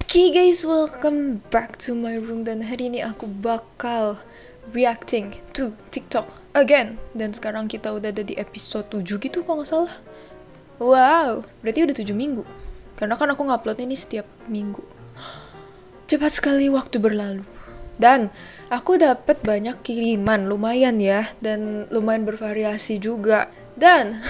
Oke guys, welcome back to my room. Dan hari ini aku bakal reacting to TikTok again. Dan sekarang kita udah ada di episode 7 gitu kalau nggak salah. Wow, berarti udah 7 minggu. Karena kan aku ngupload ini setiap minggu. Cepat sekali waktu berlalu. Dan aku dapat banyak kiriman, lumayan ya. Dan lumayan bervariasi juga. Dan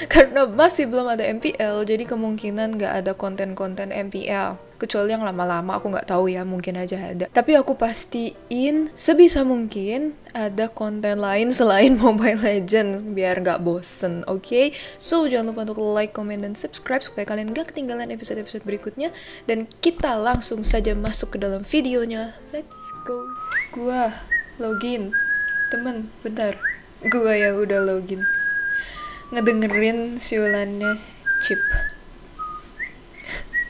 karena masih belum ada MPL, jadi kemungkinan nggak ada konten-konten MPL. Kecuali yang lama-lama, aku nggak tahu ya, mungkin aja ada. Tapi aku pastiin sebisa mungkin ada konten lain selain Mobile Legends, biar nggak bosen, oke? So, jangan lupa untuk like, comment, dan subscribe supaya kalian nggak ketinggalan episode-episode berikutnya. Dan kita langsung saja masuk ke dalam videonya. Let's go. Gua login. Temen, bentar. Gua yang udah login. Ngedengerin siulannya Chip.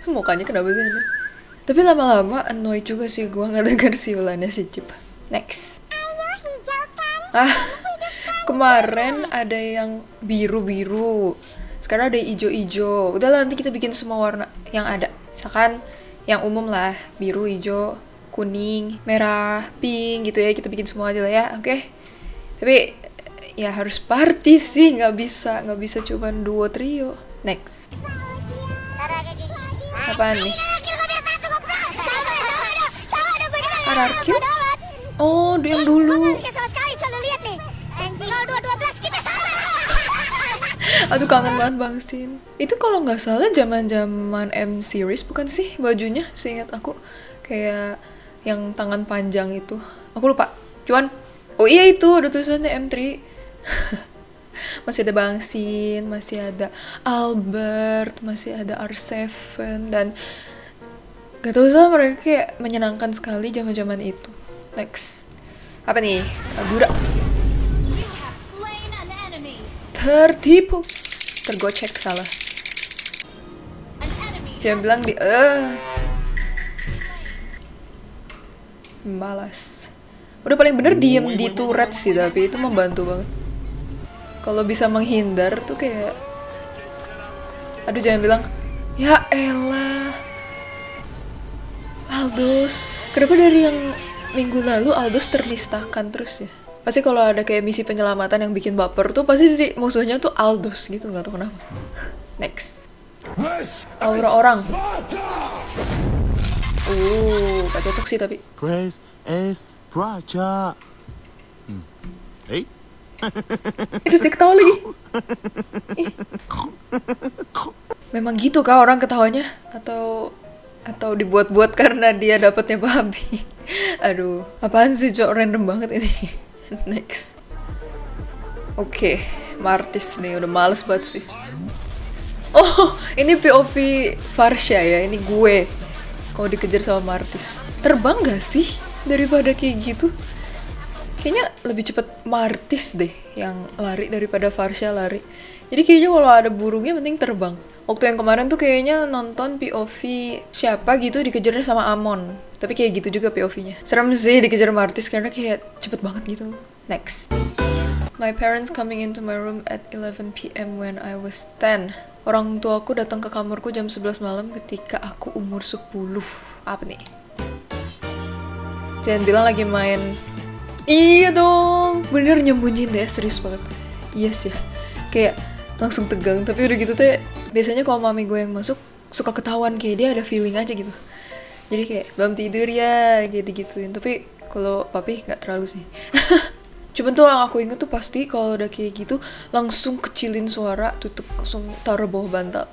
Mukanya kenapa sih ini? Tapi lama-lama annoyed juga sih gue ngedenger siulannya si Chip. Next. Kemarin ada yang biru-biru. Sekarang ada hijau-hijau. Udah lah, nanti kita bikin semua warna yang ada. Misalkan yang umum lah, biru, hijau, kuning, merah, pink gitu ya. Kita bikin semua aja lah ya, oke? Tapi ya harus party sih, nggak bisa cuman duo trio. Next. Apaan nih? RRQ? Oh, yang dulu. Aduh, kangen banget Bang Sin. Itu kalau nggak salah zaman-zaman M series bukan sih bajunya? Seingat aku kayak yang tangan panjang itu. Aku lupa. Cuman oh iya, itu ada tulisannya M3. Masih ada Bang Sin, masih ada Albert, masih ada R7, dan gak tau salah, mereka kayak menyenangkan sekali zaman-zaman itu. Next. Apa nih? Kagura. Tertipu. Tergocek, salah. Jangan bilang di malas. Udah paling bener diem di turret sih, tapi itu membantu banget. Kalau bisa menghindar tuh kayak, aduh jangan bilang, ya elah, Aldos. Kenapa dari yang minggu lalu Aldos terlistahkan terus ya? Pasti kalau ada kayak misi penyelamatan yang bikin baper tuh pasti sih musuhnya tuh Aldos gitu, nggak tahu kenapa. Next. Aura orang. Gak cocok sih tapi. Grace is Praja. Terus dia ketawa lagi. Memang gitu kah orang ketawanya? Atau dibuat-buat karena dia dapetnya babi? Aduh, apaan sih, Cok? Random banget ini. Next. Oke, Martis nih, udah males banget sih. Oh, ini POV Farsha ya, ini gue. Kalau dikejar sama Martis. Terbang gak sih daripada kayak gitu? Kayaknya lebih cepet Martis deh yang lari daripada Farsha lari. Jadi kayaknya kalau ada burungnya mending terbang. Waktu yang kemarin tuh kayaknya nonton POV siapa gitu dikejarnya sama Amon. Tapi kayak gitu juga POV-nya. Serem sih dikejar Martis karena kayak cepet banget gitu. Next. My parents coming into my room at 11 PM when I was 10. Orang tuaku datang ke kamarku jam 11 malam ketika aku umur 10. Apa nih? Jangan bilang lagi main. Iya dong, bener nyembunyiin deh, serius banget. Yes ya, kayak langsung tegang. Tapi udah gitu tuh biasanya kalau mami gue yang masuk suka ketahuan, kayak dia ada feeling aja gitu. Jadi kayak belum tidur ya, gitu-gituin. Tapi kalau papi nggak terlalu sih. Cuman tuh yang aku inget tuh pasti kalau udah kayak gitu langsung kecilin suara, tutup, langsung taruh bawah bantal,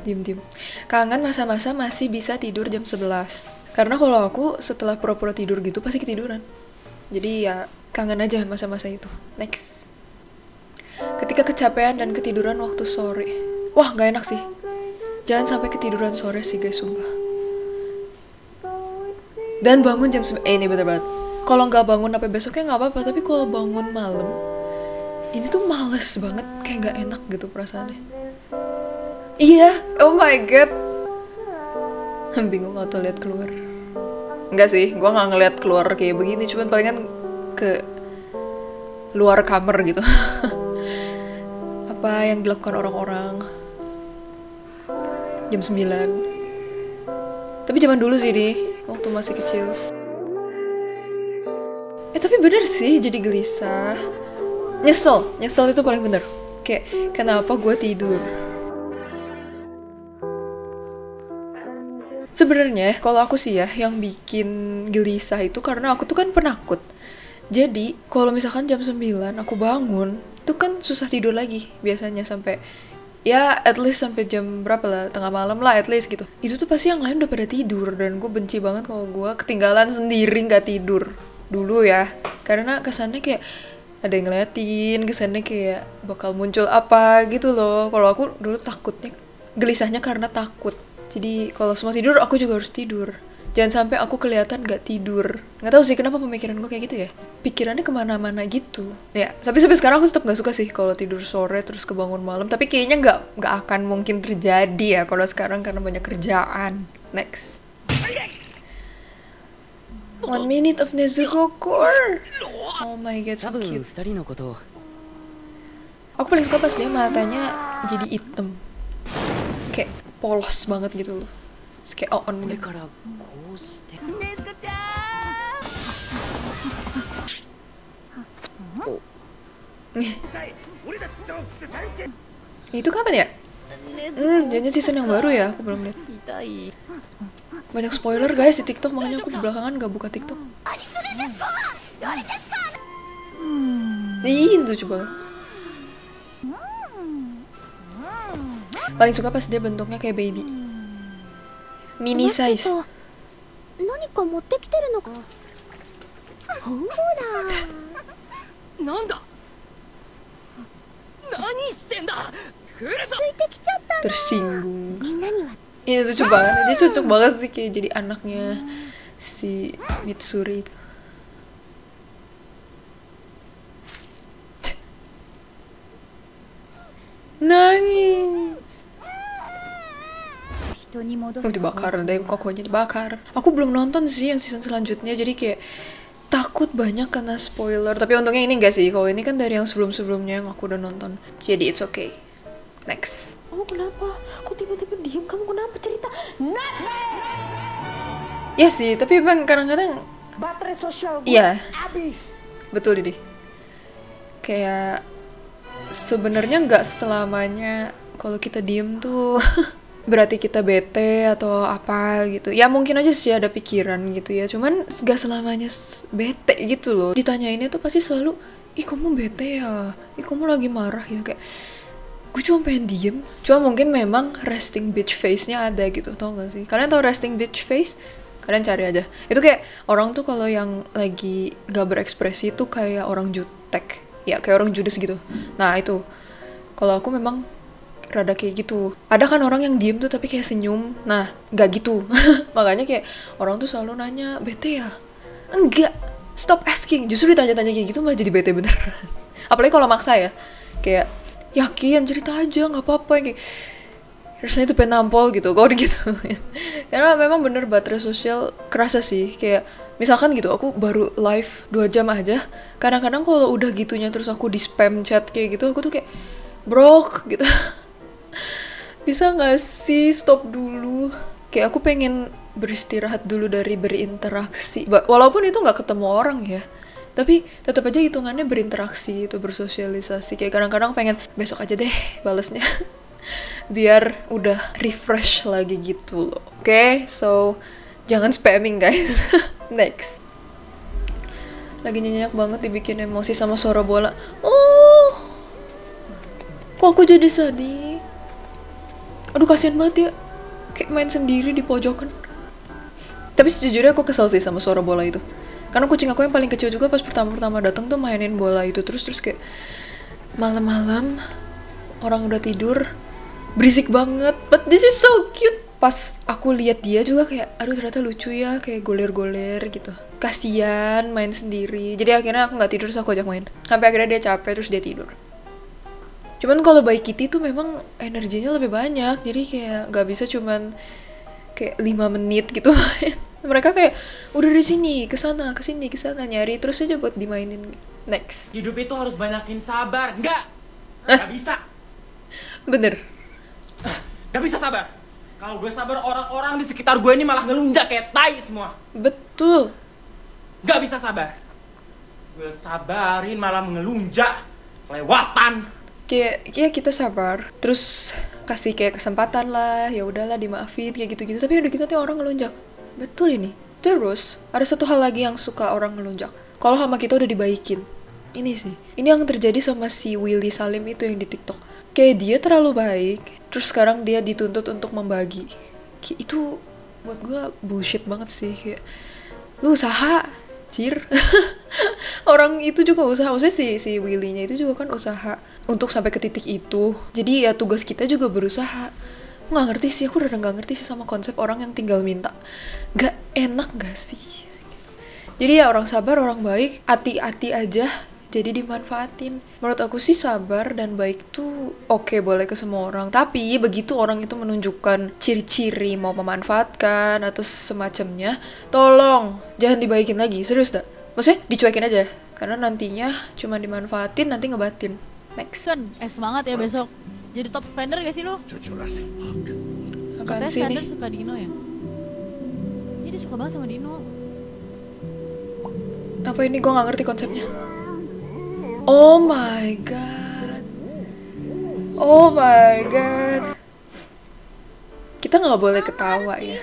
diem-diem. Kangen masa-masa masih bisa tidur jam 11. Karena kalau aku setelah pura-pura tidur gitu pasti ketiduran. Jadi ya kangen aja masa-masa itu. Next. Ketika kecapean dan ketiduran waktu sore. Wah, gak enak sih. Jangan sampai ketiduran sore sih guys, sumpah. Dan bangun jam 9. Ini bener banget. Kalau gak bangun sampai besoknya gak apa-apa. Tapi kalau bangun malam, ini tuh males banget. Kayak gak enak gitu perasaannya. Iya, oh my god. Bingung atau lihat keluar. Enggak sih, gue gak ngeliat keluar kayak begini, cuman palingan ke luar kamar gitu. Apa yang dilakukan orang-orang jam 9. Tapi zaman dulu sih waktu masih kecil. Tapi bener sih jadi gelisah. Nyesel itu paling bener. Kayak kenapa gue tidur? Sebenarnya kalau aku sih ya yang bikin gelisah itu karena aku tuh kan penakut. Jadi kalau misalkan jam 9 aku bangun, itu kan susah tidur lagi biasanya sampai ya at least sampai jam berapa lah, tengah malam lah at least gitu. Itu tuh pasti yang lain udah pada tidur dan gue benci banget kalau gue ketinggalan sendiri nggak tidur dulu ya. Karena kesannya kayak ada yang ngeliatin, kesannya kayak bakal muncul apa gitu loh. Kalau aku dulu takutnya, gelisahnya karena takut. Jadi kalau semua tidur, aku juga harus tidur. Jangan sampai aku kelihatan gak tidur. Nggak tahu sih kenapa pemikiran gue kayak gitu ya. Pikirannya kemana-mana gitu. Ya, tapi sampai sekarang aku tetap gak suka sih kalau tidur sore terus kebangun malam. Tapi kayaknya nggak akan mungkin terjadi ya kalau sekarang karena banyak kerjaan. Next. 1 minute of Nezuko core. Oh my god, so cute. Aku paling suka pas dia matanya jadi hitam. Kayak polos banget gitu loh. Kayak on gitu. Itu kapan ya? Jangan season yang baru ya, aku belum lihat. Banyak spoiler guys di TikTok, makanya aku belakangan gak buka TikTok. Itu coba. Paling suka pas dia bentuknya kayak baby. Mini size. Tersinggung. Ini tuh coba, dia cocok banget sih kayak jadi anaknya si Mitsuri itu. Nangis. Dibakar deh, kokonya dibakar. Aku belum nonton sih yang season selanjutnya, jadi kayak takut banyak kena spoiler. Tapi untungnya ini enggak sih, kalau ini kan dari yang sebelum-sebelumnya yang aku udah nonton. Jadi it's okay. Next. Kamu kenapa? Kok tiba-tiba diem? Kamu kenapa cerita? Ya sih, tapi emang kadang-kadang Baterai sosial gue habis. Betul Didi. Kayak sebenarnya nggak selamanya kalau kita diem tuh berarti kita bete atau apa gitu. Ya mungkin aja sih ada pikiran gitu ya. Cuman nggak selamanya bete gitu loh. Ditanyainnya tuh pasti selalu, ih kamu bete ya? Ih kamu lagi marah ya? Kayak gue cuma pengen diem. Cuma mungkin memang resting bitch face-nya ada gitu, tau gak sih? Kalian tau resting bitch face? Kalian cari aja. Itu kayak orang tuh kalau yang lagi gak berekspresi tuh kayak orang jutek. Ya kayak orang judes gitu. Nah itu, kalau aku memang rada kayak gitu. Ada kan orang yang diem tuh tapi kayak senyum. Nah gak gitu. Makanya kayak orang tuh selalu nanya, bete ya? Enggak, stop asking. Justru ditanya-tanya kayak gitu malah jadi bete beneran. Apalagi kalau maksa ya. Kayak yakin cerita aja nggak apa-apa, kayak rasanya tuh pengen nampol gitu kalau gitu. Karena memang bener baterai sosial kerasa sih. Kayak misalkan gitu aku baru live 2 jam aja, kadang-kadang kalau udah gitunya terus aku di spam chat kayak gitu, aku tuh kayak brok gitu. Bisa nggak sih stop dulu? Kayak aku pengen beristirahat dulu dari berinteraksi, walaupun itu nggak ketemu orang ya, tapi tetap aja hitungannya berinteraksi itu, bersosialisasi. Kayak kadang-kadang pengen besok aja deh balesnya biar udah refresh lagi gitu loh. Oke, so jangan spamming guys. Next. Lagi nyenyak banget dibikin emosi sama suara bola. Oh, kok aku jadi sedih? Aduh kasihan banget ya, kayak main sendiri di pojokan. Tapi sejujurnya aku kesel sih sama suara bola itu. Karena kucing aku yang paling kecil juga pas pertama-tama datang tuh mainin bola itu terus kayak malam-malam orang udah tidur berisik banget. But this is so cute. Pas aku lihat dia juga kayak aduh ternyata lucu ya, kayak goler-goler gitu. Kasian main sendiri. Jadi akhirnya aku nggak tidur terus aku ajak main. Sampai akhirnya dia capek terus dia tidur. Cuman kalau Bayi Kitty tuh memang energinya lebih banyak. Jadi kayak nggak bisa cuman kayak 5 menit gitu main. Mereka kayak udah di sini, kesana, kesini, kesana, nyari terus aja buat dimainin. Next. Hidup itu harus banyakin sabar. Nggak bisa. Bener. Nggak bisa sabar. Kalau gue sabar, orang-orang di sekitar gue ini malah ngelunjak kayak tai semua. Betul. Gak bisa sabar. Gue sabarin malah mengelunjak, kelewatan. Kayak kita sabar, terus kasih kayak kesempatan lah, ya udahlah dimaafin kayak gitu-gitu. Tapi udah gitu tuh orang ngelunjak. Betul ini. Terus ada satu hal lagi yang suka orang ngelunjak. Kalau sama kita udah dibaikin. Ini sih. Ini yang terjadi sama si Willy Salim itu yang di TikTok. Kayak dia terlalu baik, terus sekarang dia dituntut untuk membagi. Kayak itu buat gue bullshit banget sih. Kayak lu usaha, cir. Orang itu juga usaha. Maksudnya si Willy-nya itu juga kan usaha untuk sampai ke titik itu. Jadi ya tugas kita juga berusaha. Aku gak ngerti sih, aku udah gak ngerti sih sama konsep orang yang tinggal minta. Gak enak gak sih? Jadi ya orang sabar, orang baik, hati-hati aja. Jadi dimanfaatin. Menurut aku sih sabar dan baik tuh oke, boleh ke semua orang. Tapi begitu orang itu menunjukkan ciri-ciri mau memanfaatkan atau semacamnya, tolong jangan dibaikin lagi. Serius dah. Maksudnya dicuekin aja. Karena nantinya cuma dimanfaatin, nanti ngebatin. Next. Kan, semangat ya besok. Jadi top spender gak sih lo? Apaan Katanya sih Sander ini? suka Dino ya? Iya dia suka banget sama Dino. Apa ini? Gue gak ngerti konsepnya. Oh my god. Oh my god. Kita gak boleh ketawa ya.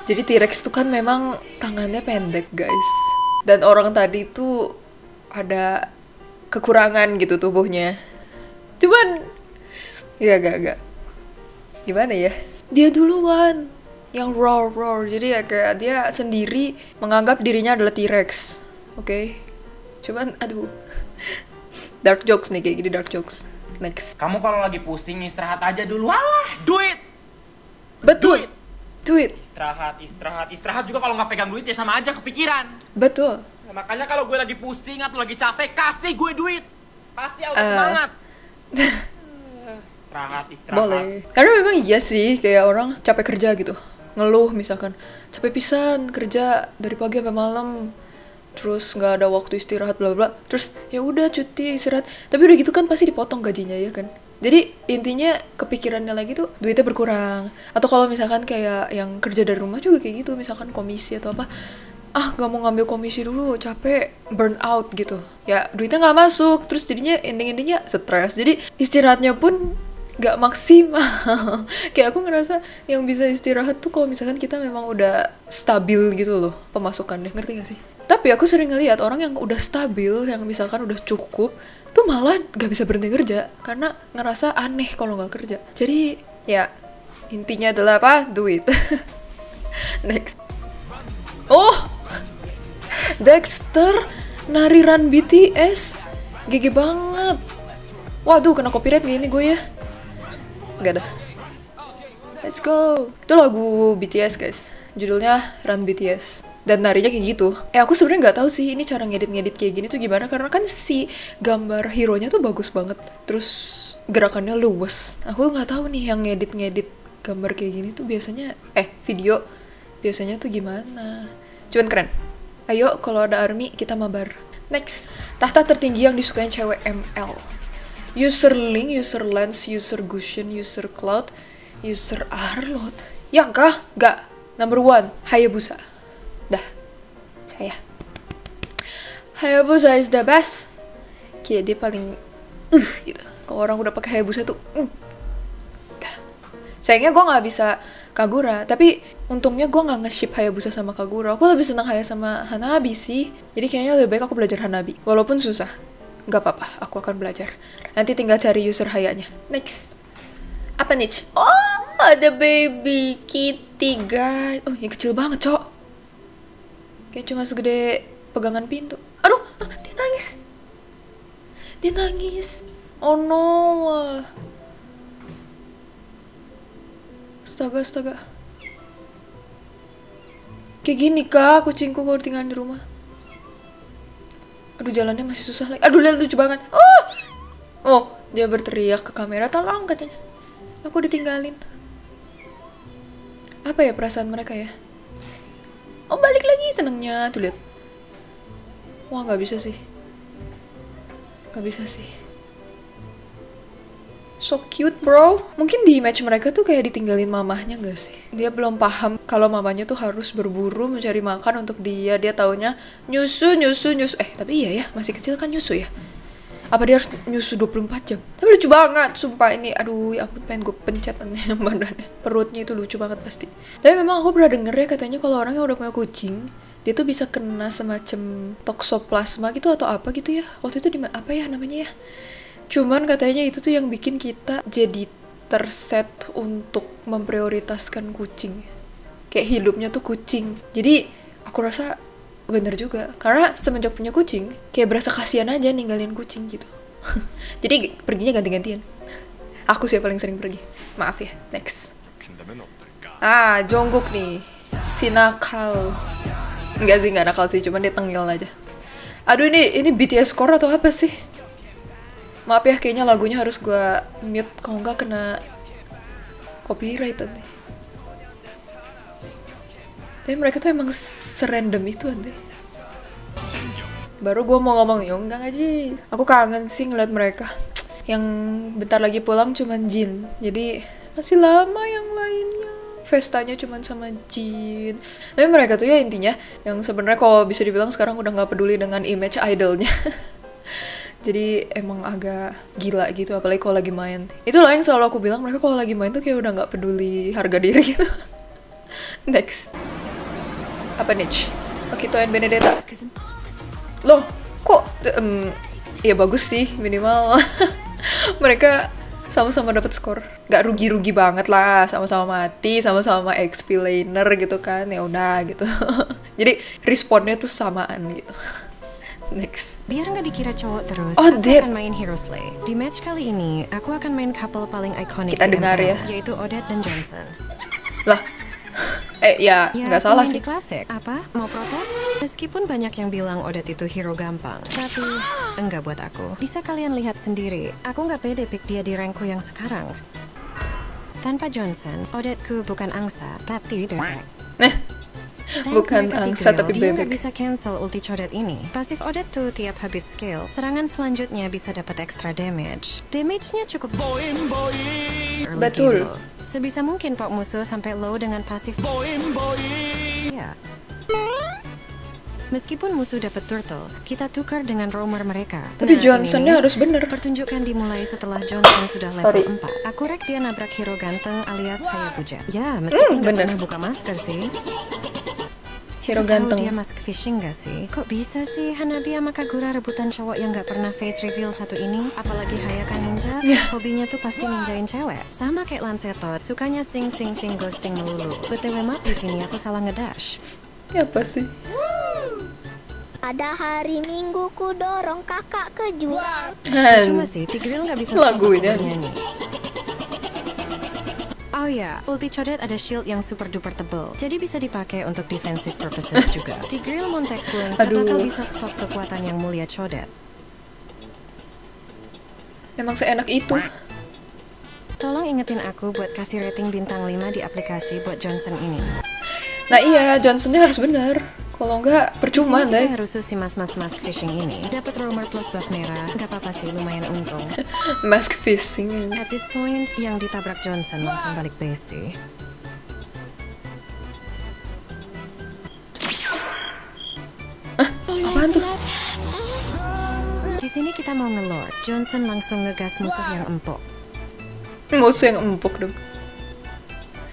Jadi T-Rex tuh kan memang tangannya pendek guys. Dan orang tadi tuh ada kekurangan gitu tubuhnya. Cuman gak. Gimana ya? Dia duluan yang roar. Jadi ya kayak dia sendiri menganggap dirinya adalah T-Rex. Oke. Cuman aduh. Dark jokes nih, kayak gini dark jokes. Next. Kamu kalau lagi pusing istirahat aja dulu. Alah, duit. Betul. Duit. Istirahat juga kalau nggak pegang duit ya sama aja kepikiran. Betul. Nah, makanya kalau gue lagi pusing atau lagi capek, kasih gue duit. Pasti aku semangat. Istirahat. Boleh. Karena memang iya sih, kayak orang capek kerja gitu. Ngeluh misalkan, capek pisan kerja dari pagi sampai malam. Terus nggak ada waktu istirahat bla bla. Terus ya udah cuti istirahat. Tapi udah gitu kan pasti dipotong gajinya ya kan. Jadi intinya kepikirannya lagi tuh duitnya berkurang. Atau kalau misalkan kayak yang kerja dari rumah juga kayak gitu, misalkan komisi atau apa. Ah nggak mau ngambil komisi dulu, capek, burn out gitu. Ya duitnya nggak masuk, terus jadinya endingnya stres. Jadi istirahatnya pun nggak maksimal. Kayak aku ngerasa yang bisa istirahat tuh kalau misalkan kita memang udah stabil gitu loh pemasukannya, ngerti gak sih? Tapi aku sering ngeliat orang yang udah stabil, yang misalkan udah cukup, tuh malah gak bisa berhenti kerja karena ngerasa aneh kalau gak kerja. Jadi ya intinya adalah apa? Duit. Next. Oh, Dexter nari run BTS, GG banget. Waduh, kena copyright gini gue ya. Gak dah. Let's go. Itu lagu BTS guys. Judulnya Run BTS. Dan narinya kayak gitu. Aku sebenarnya nggak tahu sih ini cara ngedit kayak gini tuh gimana, karena kan si gambar hero-nya tuh bagus banget. Terus gerakannya luwes. Aku nggak tahu nih yang ngedit gambar kayak gini tuh biasanya video biasanya tuh gimana. Cuman keren. Ayo kalau ada ARMY kita mabar. Next. Tahta tertinggi yang disukain cewek ML. User Link, User Lens, User Gushin, User Cloud, User Arlot. Ya kah? Gak. Number 1, Hayabusa. Dah. Saya. Hayabusa is the best. Kayak dia paling gitu. Kalau orang udah pakai Hayabusa tuh Dah. Sayangnya gue gak bisa Kagura, tapi untungnya gue gak nge-ship Hayabusa sama Kagura. Aku lebih senang Haya sama Hanabi sih. Jadi kayaknya lebih baik aku belajar Hanabi. Walaupun susah. Gak apa-apa, aku akan belajar. Nanti tinggal cari user Hayanya. Next. Apa nih? Oh, ada baby kitty guys. Oh, yang kecil banget, Cok. Kayak cuma segede pegangan pintu. Aduh, dia nangis. Dia nangis. Oh no. Astaga. Kayak gini kah kucingku kalau tinggal di rumah? Aduh, jalannya masih susah lagi. Aduh, lihat lucu banget. Oh, dia berteriak ke kamera, tolong katanya. Aku ditinggalin. Apa ya perasaan mereka ya? Oh, balik lagi senengnya. Tuh lihat. Wah, nggak bisa sih. So cute bro. Mungkin di match mereka tuh kayak ditinggalin mamahnya gak sih? Dia belum paham kalau mamanya tuh harus berburu mencari makan untuk dia. Dia taunya nyusu. Tapi iya ya, masih kecil kan nyusu ya. Apa dia harus nyusu 24 jam? Tapi lucu banget, sumpah ini. Aduh, ya ampun, pengen gue pencet nih badannya. Perutnya itu lucu banget pasti. Tapi memang aku pernah denger ya katanya kalau orang yang udah punya kucing, dia tuh bisa kena semacam toksoplasma gitu atau apa gitu ya. Waktu itu apa ya namanya ya? Cuman katanya itu tuh yang bikin kita jadi terset untuk memprioritaskan kucing. Kayak hidupnya tuh kucing. Jadi aku rasa bener juga. Karena semenjak punya kucing, kayak berasa kasihan aja ninggalin kucing gitu. Jadi perginya ganti-gantian. Aku sih yang paling sering pergi. Maaf ya, next. Jungkook nih. Si nakal. Enggak sih, nggak nakal sih, cuman dia tengil aja. Aduh, ini BTS core atau apa sih? Maaf ya, kayaknya lagunya harus gue mute, kalau nggak kena copyright nanti. Tapi mereka tuh emang serandom itu nanti. Baru gue mau ngomong, enggak ngaji. Aku kangen sih ngeliat mereka. Yang bentar lagi pulang cuman Jin, jadi masih lama yang lainnya. Festanya cuman sama Jin. Tapi mereka tuh ya intinya yang sebenarnya kalau bisa dibilang sekarang udah nggak peduli dengan image idolnya. Jadi emang agak gila gitu, apalagi kalau lagi main. Itulah yang selalu aku bilang, mereka kalau lagi main tuh kayak udah nggak peduli harga diri gitu. Next. Apa nih? Okito and Benedetta. Loh, kok ya bagus sih minimal. Mereka sama-sama dapat skor. Gak rugi-rugi banget lah, sama-sama mati, sama-sama XP laner gitu kan. Ya udah gitu. Jadi responnya tuh samaan gitu. Next. Biar nggak dikira cowok terus, aku akan main Hero Slay. Di match kali ini, aku akan main couple paling ikonik kita dengar ya, yaitu Odette dan Johnson. Lah, ya nggak salah sih. Di klasik. Apa? Mau protes? Meskipun banyak yang bilang Odette itu hero gampang, tapi enggak buat aku. Bisa kalian lihat sendiri, aku nggak pede pick dia di rankku yang sekarang. Tanpa Johnson, Odette-ku bukan angsa, tapi bebek. Bukan angsa tapi bebek. Dia nggak bisa cancel ulti Chodet ini. Pasif Odette tuh tiap habis skill, serangan selanjutnya bisa dapat extra damage. Damage-nya cukup betul. Sebisa mungkin pok musuh sampai low dengan pasif. Ya. Meskipun musuh dapat turtle, kita tukar dengan roamer mereka. Tapi Johnsonnya harus bener. Pertunjukan dimulai setelah Johnson sudah level 4. Aku rek dia nabrak hero ganteng alias Hayabusa. Ya, meskipun gak pernah buka masker sih. Hero ganteng. Dia mask fishing gak sih? Kok bisa sih Hanabi sama Kagura rebutan cowok yang gak pernah face reveal satu ini? Apalagi Hayaka ninja, hobinya tuh pasti ninjain cewek. Sama kayak Lancetot, sukanya sing ghosting melulu. BTW maaf di sini aku salah ngedash. Ya apa sih? Pada hari Minggu ku dorong kakak ke jual. Cuma sih, Tigreal gak bisa lagunya nyanyi. Oh ya, ulti Chodet ada shield yang super duper tebal, jadi bisa dipakai untuk defensive purposes juga. Tigreal Montek pun bakal bisa stop kekuatan yang mulia Chodet. Emang seenak itu. Tolong ingetin aku buat kasih rating bintang 5 di aplikasi buat Johnson ini. Nah iya, Johnsonnya harus bener. Kalau enggak, percuma deh. Kita harus si mask fishing ini. Dapat roamer plus buff merah, nggak apa-apa sih, lumayan untung. Mask fishing. At this point, yang ditabrak Johnson langsung balik base sih. Apaan tuh? Di sini kita mau ngelord. Johnson langsung ngegas musuh yang empuk. Musuh yang empuk dong.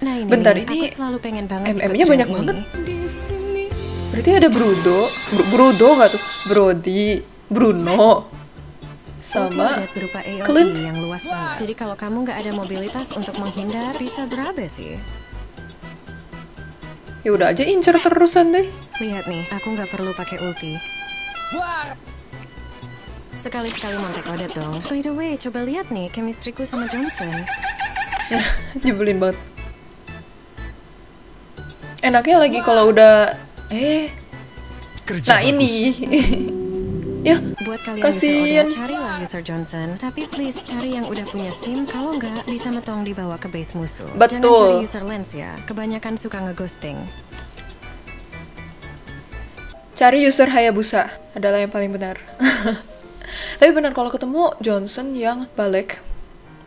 Nah ini, bentar, aku ini selalu pengen banget MM-nya banyak banget. Berarti ada Brudo nggak tuh? Brody, Bruno, sama berupa AOE Clint yang luas banget. Jadi kalau kamu nggak ada mobilitas untuk menghindar, bisa berapa sih? Ya udah aja incer terusan deh. Lihat nih, aku nggak perlu pakai ulti. Sekali-sekali montek Odette dong. By the way, coba lihat nih chemistryku sama Johnson. Nyebelin banget. Enaknya lagi kalau udah nah ini ya buat kalian kasian. user carilah user Johnson, tapi please cari yang udah punya SIM. Kalau nggak bisa metong dibawa ke base musuh. Betul. Jangan cari user Lens ya, kebanyakan suka ngeghosting. Cari user Hayabusa adalah yang paling benar. Tapi benar kalau ketemu Johnson yang balik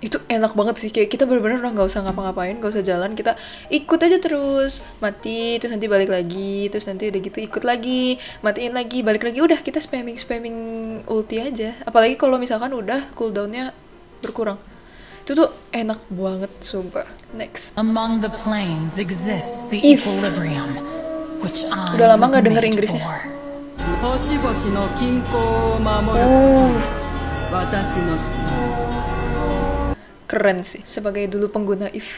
Itu enak banget sih, kayak kita bener-bener udah nggak usah ngapa-ngapain, nggak usah jalan, kita ikut aja terus, mati terus nanti balik lagi, terus nanti udah gitu ikut lagi, matiin lagi, balik lagi, udah kita spamming ulti aja. Apalagi kalau misalkan udah cooldownnya berkurang, itu tuh enak banget sumpah. Next, Among the planes exists the If. equilibrium, which I Udah lama was nggak denger made Inggrisnya. for. Keren sih sebagai dulu pengguna if.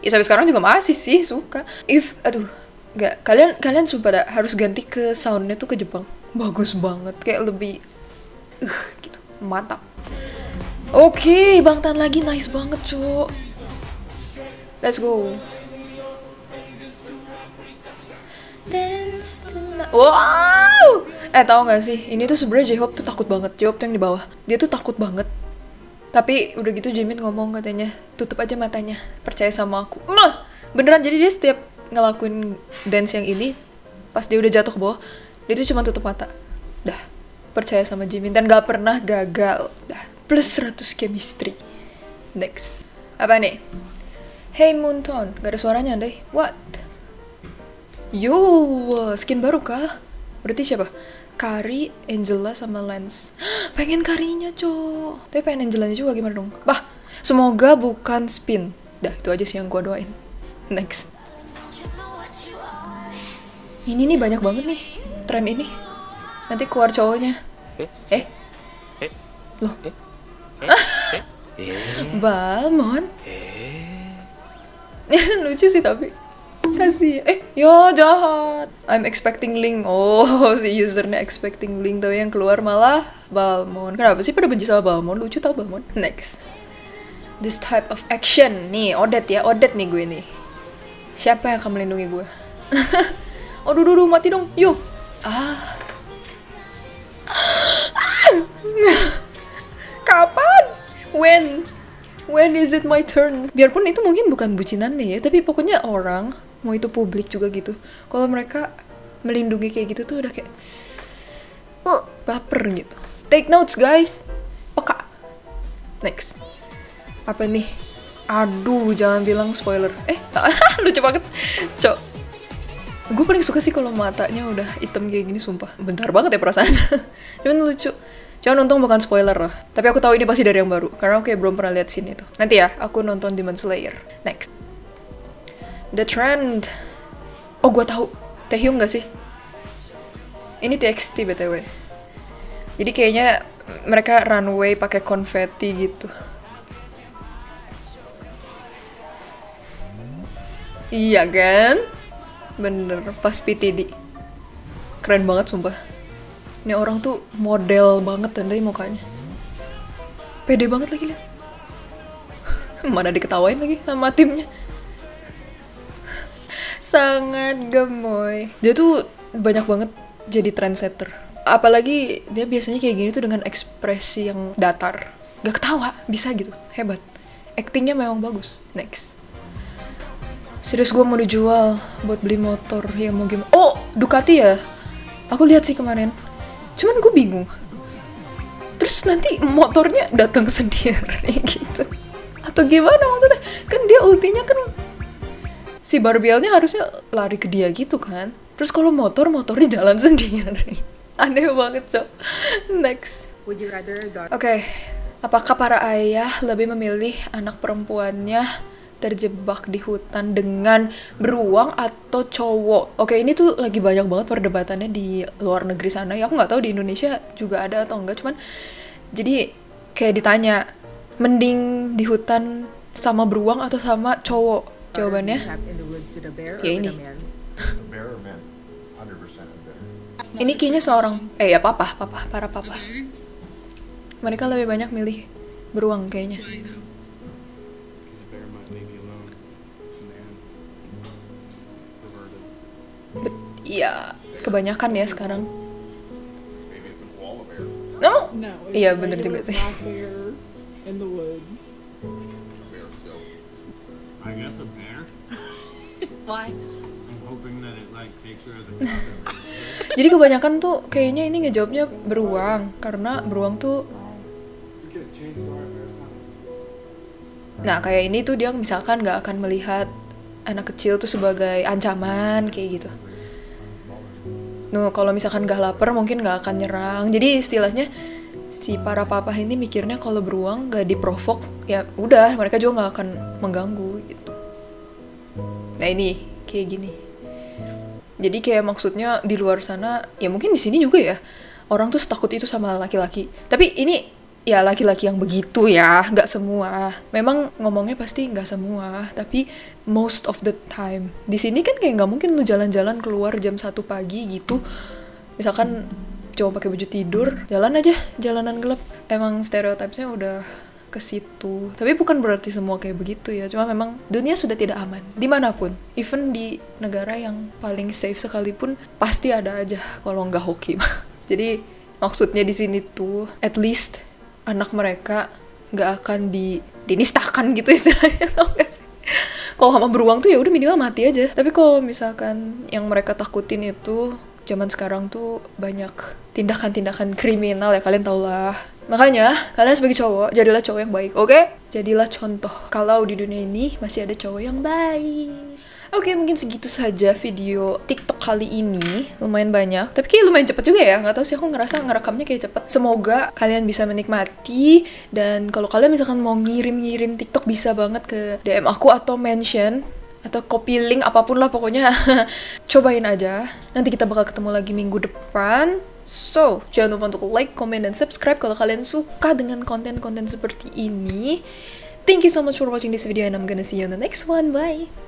Ya sampai sekarang juga masih sih suka. If, aduh, nggak, kalian sumpah dah, harus ganti ke soundnya tuh ke Jepang. Bagus banget, kayak lebih gitu, mantap. Oke, Bangtan lagi nice banget, Cuk. Let's go. Dance tonight. Wow! Tahu nggak sih? Ini tuh sebenarnya J-Hope tuh takut banget. J-Hope tuh yang di bawah. Dia tuh takut banget. Tapi udah gitu Jimin ngomong katanya, tutup aja matanya, percaya sama aku. Beneran, jadi dia setiap ngelakuin dance yang ini, pas dia udah jatuh ke bawah, dia tuh cuma tutup mata. Dah, percaya sama Jimin dan gak pernah gagal. Dah, plus 100 chemistry. Next. Apa nih? Hey Moonton, gak ada suaranya deh. What? Yo, skin baru kah? Berarti siapa? Kari, Angela, sama Lance. Pengen Karinya, Cok. Tapi pengen Angelanya juga, gimana dong? Bah, semoga bukan spin. Dah, itu aja sih yang gua doain. Next. Ini nih banyak banget nih tren ini. Nanti keluar cowoknya. Loh. Balmon. Lucu sih tapi. Kasih. Yo jahat. I'm expecting Link. Oh, si usernya expecting Link, tapi yang keluar malah Balmon. Kenapa sih pada benci sama Balmon? Lucu tau Balmon. Next. This type of action. Nih, Odet ya. Odet nih gue nih. Siapa yang akan melindungi gue? Aduh, mati dong. Yo. Kapan? When is it my turn? Biarpun itu mungkin bukan bucinan nih ya, tapi pokoknya orang, mau itu publik juga gitu, kalau mereka melindungi kayak gitu tuh udah kayak baper gitu. Take notes guys. Peka. Next. Apa nih? Aduh, jangan bilang spoiler. Lucu banget. Cok. Gue paling suka sih kalau matanya udah hitam kayak gini, sumpah. Bentar banget ya perasaan. Cuman lucu. Jangan, untung bukan spoiler lah. Tapi aku tahu ini pasti dari yang baru, karena aku kayak belum pernah lihat scene itu. Nanti ya, aku nonton Demon Slayer. Next. The Trend. Oh, gue tahu. Taehyung gak sih? Ini TXT BTW. Jadi kayaknya mereka runway pakai konfeti gitu. Iya kan? Bener, pas PTD. Keren banget sumpah. Ini orang tuh model banget tandai mukanya. Pede banget lagi lihat. Mana diketawain lagi sama timnya. Sangat gemoy. Dia tuh banyak banget jadi trendsetter. Apalagi dia biasanya kayak gini tuh dengan ekspresi yang datar. Gak ketawa, bisa gitu. Hebat. Actingnya memang bagus. Next. Serius gue mau dijual buat beli motor. Ya mau gimana. Oh, Ducati ya? Aku lihat sih kemarin. Cuman gue bingung. Terus nanti motornya datang sendiri gitu. Atau gimana maksudnya? Kan dia ultinya kan si Barbielnya harusnya lari ke dia gitu kan. Terus kalau motornya jalan sendiri. Aneh banget, Cok. Next. Oke. Apakah para ayah lebih memilih anak perempuannya terjebak di hutan dengan beruang atau cowok? Oke, ini tuh lagi banyak banget perdebatannya di luar negeri sana. Ya aku nggak tahu di Indonesia juga ada atau enggak. Cuman jadi kayak ditanya, mending di hutan sama beruang atau sama cowok? Jawabannya ya ini. Ini kayaknya seorang ya para papa. Mereka lebih banyak milih beruang kayaknya. Iya, kebanyakan ya sekarang. No? Iya, bener juga sih. Jadi kebanyakan tuh kayaknya ini ngejawabnya beruang, karena beruang tuh Nah kayak ini tuh dia misalkan nggak akan melihat anak kecil tuh sebagai ancaman kayak gitu. Kalau misalkan gak lapar mungkin gak akan nyerang. Jadi istilahnya si para papa ini mikirnya kalau beruang gak diprovok, ya udah mereka juga gak akan mengganggu gitu. Nah ini kayak gini. Jadi kayak maksudnya di luar sana, ya mungkin di sini juga ya, orang tuh takut itu sama laki-laki. Tapi ini ya laki-laki yang begitu ya, nggak semua. Memang ngomongnya pasti nggak semua, tapi most of the time. Di sini kan kayak nggak mungkin lu jalan-jalan keluar jam 1 pagi gitu. Misalkan cuma pakai baju tidur, jalan aja, jalanan gelap. Emang stereotipnya udah ke situ. Tapi bukan berarti semua kayak begitu ya. Cuma memang dunia sudah tidak aman dimanapun. Even di negara yang paling safe sekalipun pasti ada aja kalau nggak hoki. Jadi maksudnya di sini tuh at least anak mereka nggak akan dinistakan gitu istilahnya, tau gak sih? Kalau sama beruang tuh ya udah minimal mati aja. Tapi kalau misalkan yang mereka takutin itu zaman sekarang tuh banyak tindakan-tindakan kriminal ya, kalian tau lah. Makanya kalian sebagai cowok jadilah cowok yang baik, oke? Jadilah contoh kalau di dunia ini masih ada cowok yang baik. Oke, mungkin segitu saja video TikTok kali ini. Lumayan banyak, tapi kayak lumayan cepet juga ya. Nggak tahu sih, aku ngerasa ngerekamnya kayak cepet. Semoga kalian bisa menikmati. Dan kalau kalian misalkan mau ngirim-ngirim TikTok, bisa banget ke DM aku atau mention atau copy link, apapun lah pokoknya. Cobain aja. Nanti kita bakal ketemu lagi minggu depan. So, jangan lupa untuk like, comment, dan subscribe kalau kalian suka dengan konten-konten seperti ini. Thank you so much for watching this video and I'm gonna see you on the next one. Bye!